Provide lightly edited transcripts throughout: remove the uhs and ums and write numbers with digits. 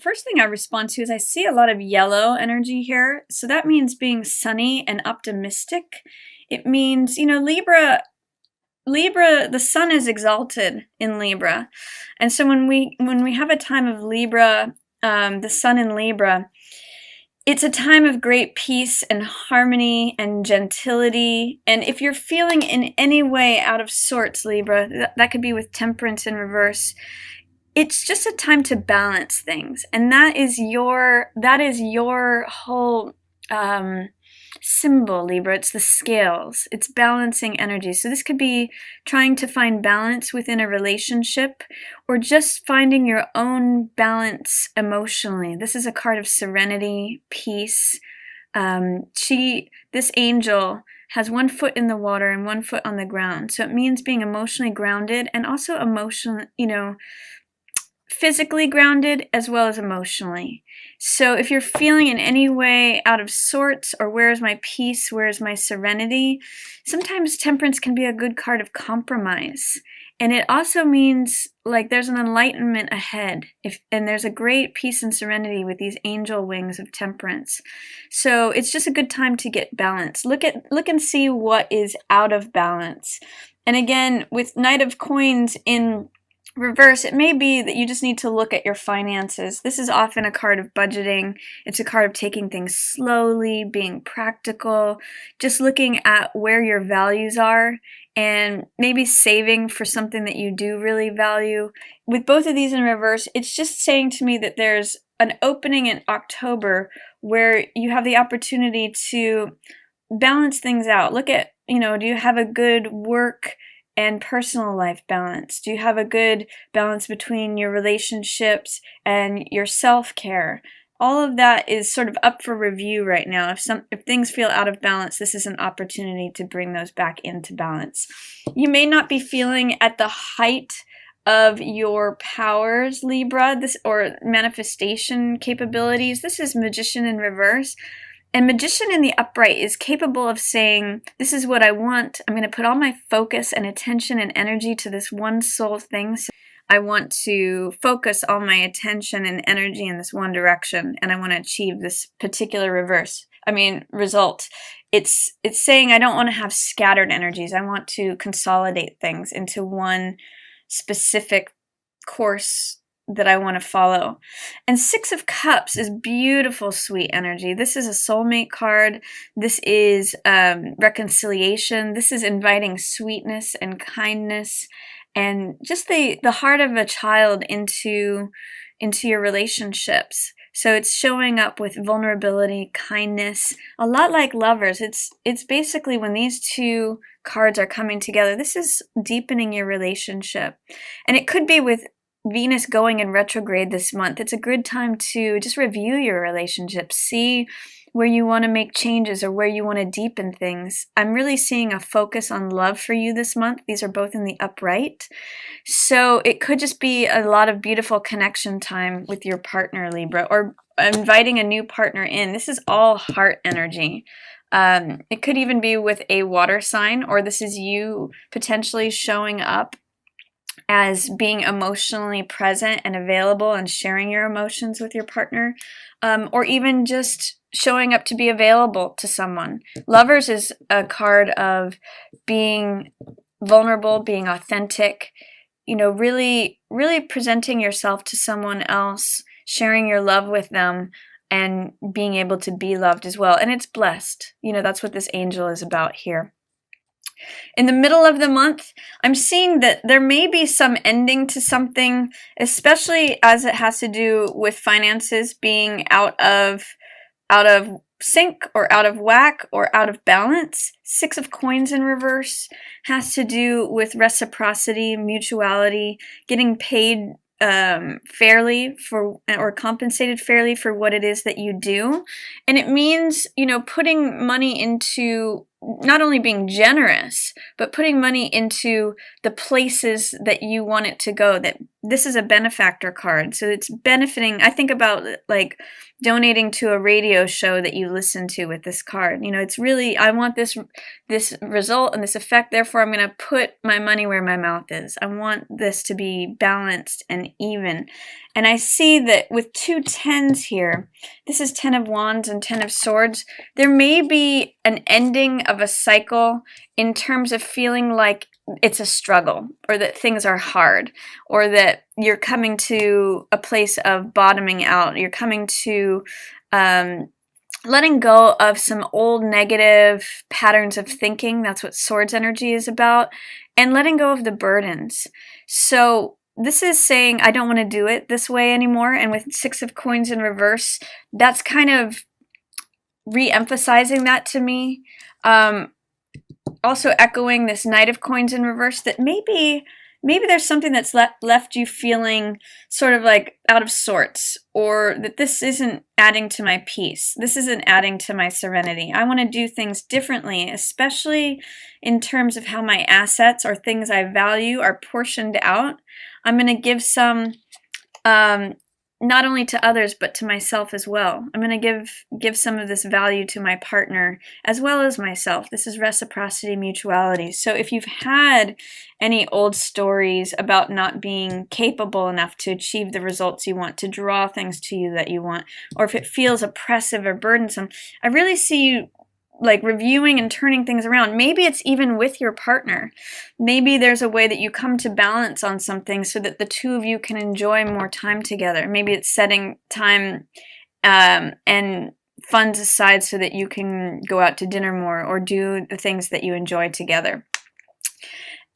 First thing I respond to is I see a lot of yellow energy here. So that means being sunny and optimistic. It means, Libra, the sun is exalted in Libra. And so when we have a time of Libra, the sun in Libra, it's a time of great peace and harmony and gentility. And if you're feeling in any way out of sorts, Libra, that could be with temperance in reverse. It's just a time to balance things, and that is your whole symbol, Libra. It's the scales. It's balancing energy. So this could be trying to find balance within a relationship, or just finding your own balance emotionally. This is a card of serenity, peace. This angel has one foot in the water and one foot on the ground. So it means being emotionally grounded, and also physically grounded as well as emotionally. So if you're feeling in any way out of sorts, or where is my peace, where is my serenity, sometimes temperance can be a good card of compromise. And it also means like there's an enlightenment ahead, and there's a great peace and serenity with these angel wings of temperance. So it's just a good time to get balance. Look and see what is out of balance. And again, with Knight of Coins in reverse, it may be that you just need to look at your finances. This is often a card of budgeting. It's a card of taking things slowly, being practical, just looking at where your values are, and maybe saving for something that you do really value. With both of these in reverse, it's just saying to me that there's an opening in October where you have the opportunity to balance things out. Look at, do you have a good work and personal life balance? Do you have a good balance between your relationships and your self-care? All of that is sort of up for review right now. If things feel out of balance, this is an opportunity to bring those back into balance. You may not be feeling at the height of your powers, Libra, or manifestation capabilities. This is Magician in reverse. And Magician in the upright is capable of saying, this is what I want. I'm going to put all my focus and attention and energy to this one sole thing. So I want to focus all my attention and energy in this one direction, and I want to achieve this particular result. It's saying I don't want to have scattered energies. I want to consolidate things into one specific course that I want to follow. And Six of Cups is beautiful, sweet energy. This is a soulmate card. This is reconciliation. This is inviting sweetness and kindness, and just the heart of a child into your relationships. So it's showing up with vulnerability, kindness, a lot like Lovers. It's basically when these two cards are coming together, this is deepening your relationship. And it could be with Venus going in retrograde this month. It's a good time to just review your relationship, see where you want to make changes or where you want to deepen things. I'm really seeing a focus on love for you this month. These are both in the upright. So it could just be a lot of beautiful connection time with your partner, Libra, or inviting a new partner in. This is all heart energy. It could even be with a water sign, or this is you potentially showing up as being emotionally present and available and sharing your emotions with your partner, or even just showing up to be available to someone. Lovers is a card of being vulnerable, being authentic, really, really presenting yourself to someone else, sharing your love with them, and being able to be loved as well. And it's blessed. That's what this angel is about here. In the middle of the month, I'm seeing that there may be some ending to something, especially as it has to do with finances being out of sync or out of whack or out of balance. Six of Coins in reverse has to do with reciprocity, mutuality, getting paid fairly for, or compensated fairly for what it is that you do. And it means, putting money into not only being generous, but putting money into the places that you want it to go, that this is a benefactor card, so it's benefiting. I think about like donating to a radio show that you listen to with this card. You know, it's really, I want this result and this effect, therefore I'm going to put my money where my mouth is. I want this to be balanced and even. And I see that with 2 10s here, this is 10 of Wands and 10 of Swords, there may be an ending of a cycle in terms of feeling like it's a struggle, or that things are hard, or that you're coming to a place of bottoming out. You're coming to letting go of some old negative patterns of thinking. That's what Swords energy is about, and letting go of the burdens. So this is saying, I don't want to do it this way anymore. And with 6 of Coins in reverse, that's kind of re-emphasizing that to me. Also echoing this Knight of Coins in reverse, that maybe there's something that's left you feeling sort of like out of sorts, or that this isn't adding to my peace. This isn't adding to my serenity. I want to do things differently, especially in terms of how my assets or things I value are portioned out. I'm going to give some, not only to others, but to myself as well. I'm going to give some of this value to my partner as well as myself. This is reciprocity, mutuality. So if you've had any old stories about not being capable enough to achieve the results you want, to draw things to you that you want, or if it feels oppressive or burdensome, I really see you like reviewing and turning things around. Maybe it's even with your partner. Maybe there's a way that you come to balance on something so that the two of you can enjoy more time together. Maybe it's setting time and funds aside so that you can go out to dinner more or do the things that you enjoy together.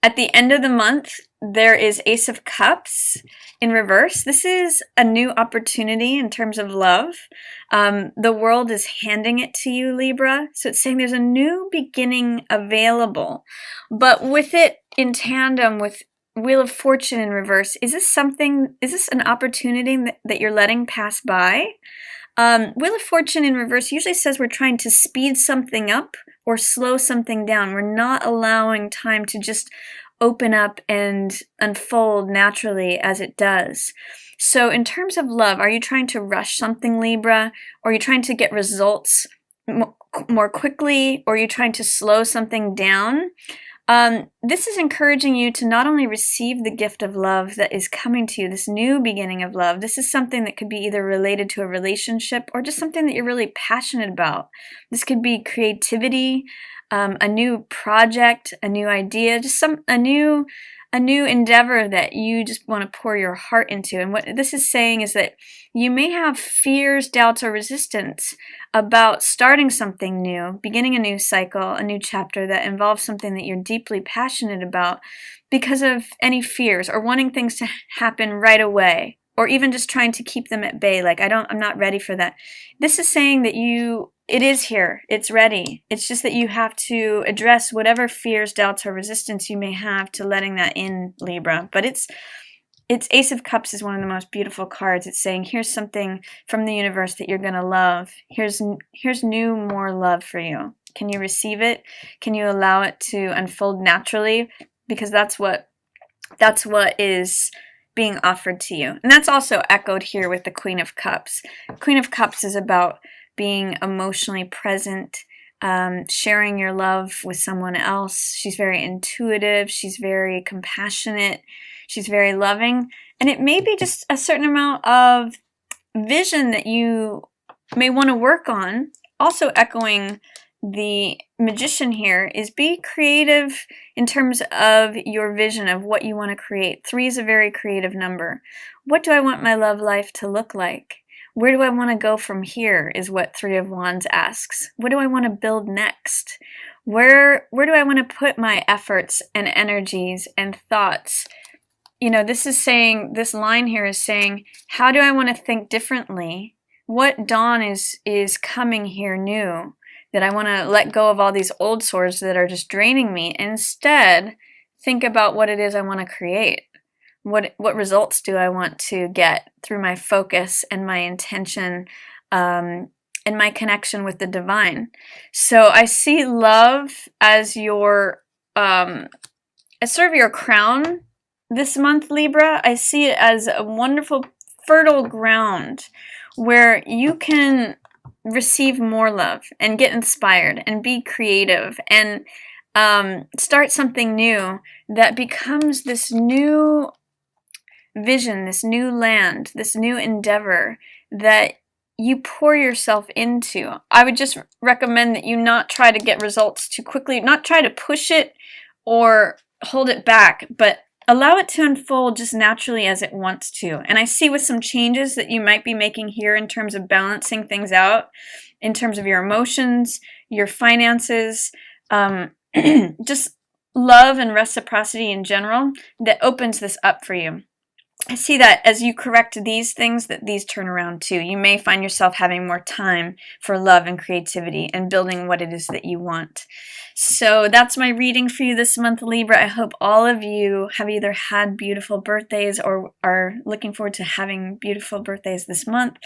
At the end of the month, there is Ace of Cups in reverse. This is a new opportunity in terms of love. The world is handing it to you, Libra. So it's saying there's a new beginning available. But with it in tandem with Wheel of Fortune in reverse, is this an opportunity that you're letting pass by? Wheel of Fortune in reverse usually says we're trying to speed something up or slow something down. We're not allowing time to just open up and unfold naturally as it does. So in terms of love, are you trying to rush something, Libra? Or are you trying to get results more quickly? Or are you trying to slow something down? This is encouraging you to not only receive the gift of love that is coming to you, this new beginning of love. This is something that could be either related to a relationship or just something that you're really passionate about. This could be creativity, a new project, a new idea, just a new endeavor that you just want to pour your heart into. And what this is saying is that you may have fears, doubts, or resistance about starting something new, beginning a new cycle, a new chapter that involves something that you're deeply passionate about because of any fears or wanting things to happen right away, or even just trying to keep them at bay. Like, I'm not ready for that. This is saying that it is here. It's ready. It's just that you have to address whatever fears, doubts, or resistance you may have to letting that in, Libra. But it's Ace of Cups is one of the most beautiful cards. It's saying, here's something from the universe that you're going to love. Here's new, more love for you. Can you receive it? Can you allow it to unfold naturally? Because that's what is being offered to you. And that's also echoed here with the Queen of Cups. Queen of Cups is about being emotionally present, sharing your love with someone else. She's very intuitive. She's very compassionate. She's very loving. And it may be just a certain amount of vision that you may want to work on. Also echoing the Magician here is be creative in terms of your vision of what you want to create. 3 is a very creative number. What do I want my love life to look like? Where do I want to go from here is what 3 of Wands asks. What do I want to build next? Where do I want to put my efforts and energies and thoughts? You know, this line here is saying, how do I want to think differently? What dawn is coming here new that I want to let go of all these old swords that are just draining me, and instead think about what it is I want to create. What results do I want to get through my focus and my intention and my connection with the divine? So I see love as your as sort of your crown this month, Libra, I see it as a wonderful, fertile ground where you can receive more love and get inspired and be creative and start something new that becomes this new vision, this new land, this new endeavor that you pour yourself into. I would just recommend that you not try to get results too quickly, not try to push it or hold it back, but allow it to unfold just naturally as it wants to. And I see with some changes that you might be making here in terms of balancing things out, in terms of your emotions, your finances, just love and reciprocity in general, that opens this up for you. I see that as you correct these things, that these turn around too. You may find yourself having more time for love and creativity and building what it is that you want. So that's my reading for you this month, Libra. I hope all of you have either had beautiful birthdays or are looking forward to having beautiful birthdays this month.